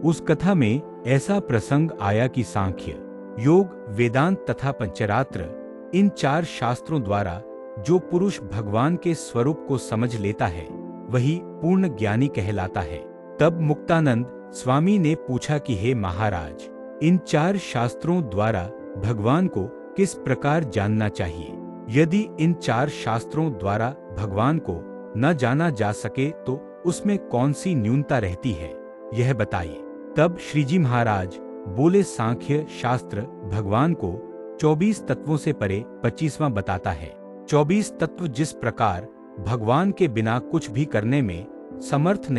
उस कथा में ऐसा प्रसंग आया कि सांख्य, योग, वेदांत तथा पंचरात्र, इन 4 शास्त्रों द्वारा जो पुरुष भगवान के स्वरूप को समझ लेता है वही पूर्ण ज्ञानी कहलाता है। तब मुक्तानंद स्वामी ने पूछा कि हे महाराज, इन 4 शास्त्रों द्वारा भगवान को किस प्रकार जानना चाहिए? यदि इन 4 शास्त्रों द्वारा भगवान को न जाना जा सके तो उसमें कौन सी न्यूनता रहती है, यह बताइए। तब श्रीजी महाराज बोले, सांख्य शास्त्र भगवान को 24 तत्वों से परे 25वां बताता है। 24 तत्व जिस प्रकार भगवान के बिना कुछ भी करने में समर्थ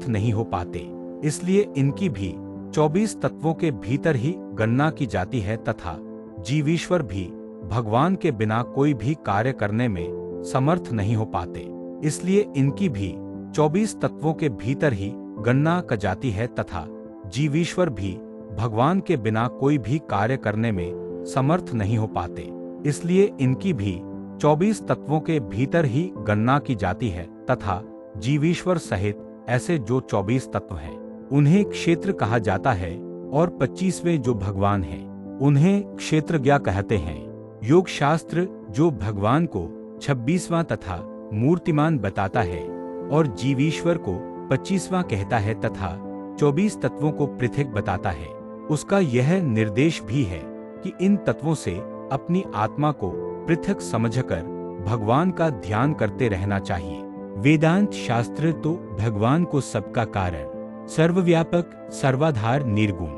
नहीं हो पाते, इसलिए इनकी भी 24 तत्वों के भीतर ही गणना की जाती है तथा जीवीश्वर भी भगवान के बिना कोई भी कार्य करने में समर्थ नहीं हो पाते, इसलिए इनकी भी 24 तत्वों के भीतर ही गणना की जाती है तथा जीवीश्वर भी भगवान के बिना कोई भी कार्य करने में समर्थ नहीं हो पाते, इसलिए इनकी भी 24 तत्वों के भीतर ही गणना की जाती है तथा जीवीश्वर सहित ऐसे जो 24 तत्व हैं उन्हें क्षेत्र कहा जाता है और 25वें जो भगवान हैं उन्हें क्षेत्रज्ञ कहते हैं। योग शास्त्र जो भगवान को 26वां तथा मूर्तिमान बताता है और जीवीश्वर को 25वां कहता है तथा 24 तत्वों को पृथक बताता है, उसका यह निर्देश भी है कि इन तत्वों से अपनी आत्मा को पृथक समझकर भगवान का ध्यान करते रहना चाहिए। वेदांत शास्त्र तो भगवान को सबका कारण, सर्वव्यापक, सर्वाधार, निर्गुण,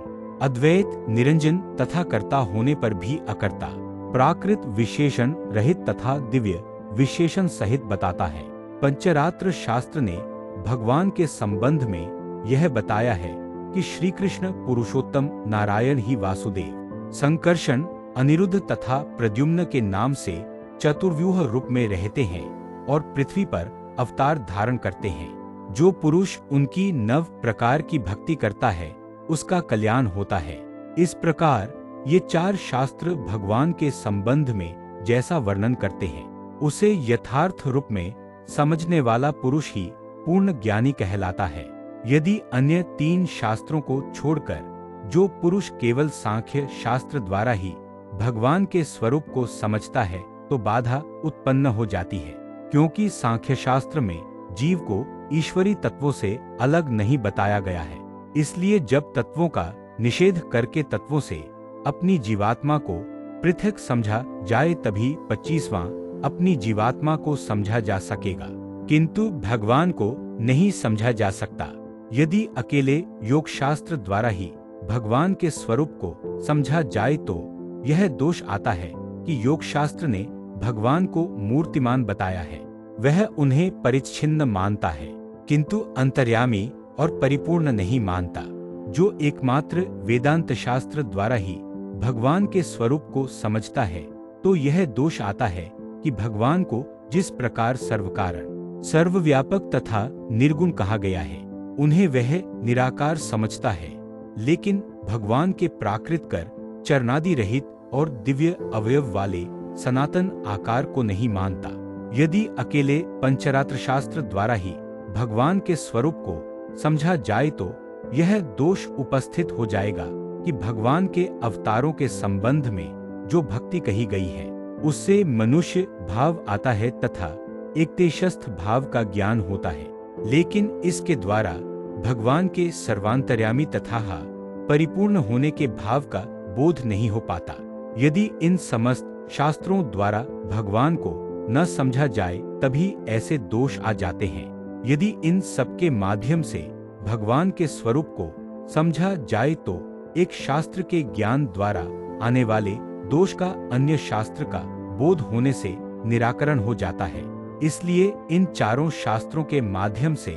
अद्वैत, निरंजन तथा कर्ता होने पर भी अकर्ता, प्राकृत विशेषण रहित तथा दिव्य विशेषण सहित बताता है। पंचरात्र शास्त्र ने भगवान के संबंध में यह बताया है कि श्री कृष्ण पुरुषोत्तम नारायण ही वासुदेव, संकर्षण, अनिरुद्ध तथा प्रद्युम्न के नाम से चतुर्व्यूह रूप में रहते हैं और पृथ्वी पर अवतार धारण करते हैं। जो पुरुष उनकी 9 प्रकार की भक्ति करता है उसका कल्याण होता है। इस प्रकार ये 4 शास्त्र भगवान के संबंध में जैसा वर्णन करते हैं उसे यथार्थ रूप में समझने वाला पुरुष ही पूर्ण ज्ञानी कहलाता है। यदि अन्य 3 शास्त्रों को छोड़कर जो पुरुष केवल सांख्य शास्त्र द्वारा ही भगवान के स्वरूप को समझता है तो बाधा उत्पन्न हो जाती है, क्योंकि सांख्य शास्त्र में जीव को ईश्वरी तत्वों से अलग नहीं बताया गया है। इसलिए जब तत्वों का निषेध करके तत्वों से अपनी जीवात्मा को पृथक समझा जाए तभी 25वां अपनी जीवात्मा को समझा जा सकेगा, किंतु भगवान को नहीं समझा जा सकता। यदि अकेले योग शास्त्र द्वारा ही भगवान के स्वरूप को समझा जाए तो यह दोष आता है कि योग शास्त्र ने भगवान को मूर्तिमान बताया है, वह उन्हें परिच्छिन्न मानता है किंतु अंतर्यामी और परिपूर्ण नहीं मानता। जो एकमात्र वेदांत शास्त्र द्वारा ही भगवान के स्वरूप को समझता है तो यह दोष आता है कि भगवान को जिस प्रकार सर्वकारण, सर्वव्यापक तथा निर्गुण कहा गया है उन्हें वह निराकार समझता है, लेकिन भगवान के प्राकृत कर, चरणादि रहित और दिव्य अवयव वाले सनातन आकार को नहीं मानता। यदि अकेले पंचरात्र शास्त्र द्वारा ही भगवान के स्वरूप को समझा जाए तो यह दोष उपस्थित हो जाएगा कि भगवान के अवतारों के संबंध में जो भक्ति कही गई है उससे मनुष्य भाव आता है तथा एकतेशस्थ भाव का ज्ञान होता है, लेकिन इसके द्वारा भगवान के सर्वांतर्यामी तथा परिपूर्ण होने के भाव का बोध नहीं हो पाता। यदि इन समस्त शास्त्रों द्वारा भगवान को न समझा जाए तभी ऐसे दोष आ जाते हैं। यदि इन सब के माध्यम से भगवान के स्वरूप को समझा जाए तो एक शास्त्र के ज्ञान द्वारा आने वाले दोष का अन्य शास्त्र का बोध होने से निराकरण हो जाता है। इसलिए इन चारों शास्त्रों के माध्यम से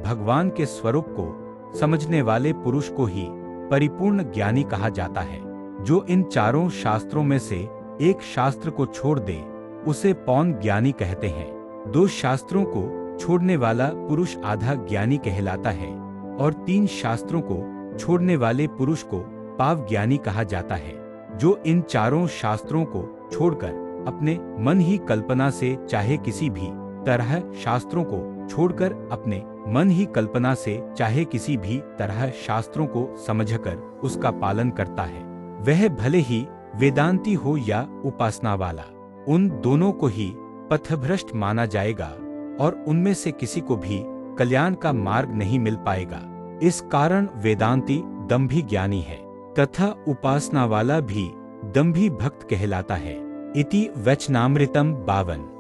भगवान के स्वरूप को समझने वाले पुरुष को ही परिपूर्ण ज्ञानी कहा जाता है। जो इन चारों शास्त्रों में से एक शास्त्र को छोड़ दे उसे पौन ज्ञानी कहते हैं। 2 शास्त्रों को छोड़ने वाला पुरुष आधा ज्ञानी कहलाता है और 3 शास्त्रों को छोड़ने वाले पुरुष को पाव ज्ञानी कहा जाता है। जो इन चारों शास्त्रों को छोड़कर अपने मन ही कल्पना से चाहे किसी भी तरह शास्त्रों को छोड़कर अपने मन ही कल्पना से चाहे किसी भी तरह शास्त्रों को समझकर उसका पालन करता है, वह भले ही वेदांती हो या उपासना वाला, उन दोनों को ही पथभ्रष्ट माना जाएगा और उनमें से किसी को भी कल्याण का मार्ग नहीं मिल पाएगा। इस कारण वेदांती दंभी ज्ञानी है तथा उपासना वाला भी दंभी भक्त कहलाता है। इति वचनामृतम 52।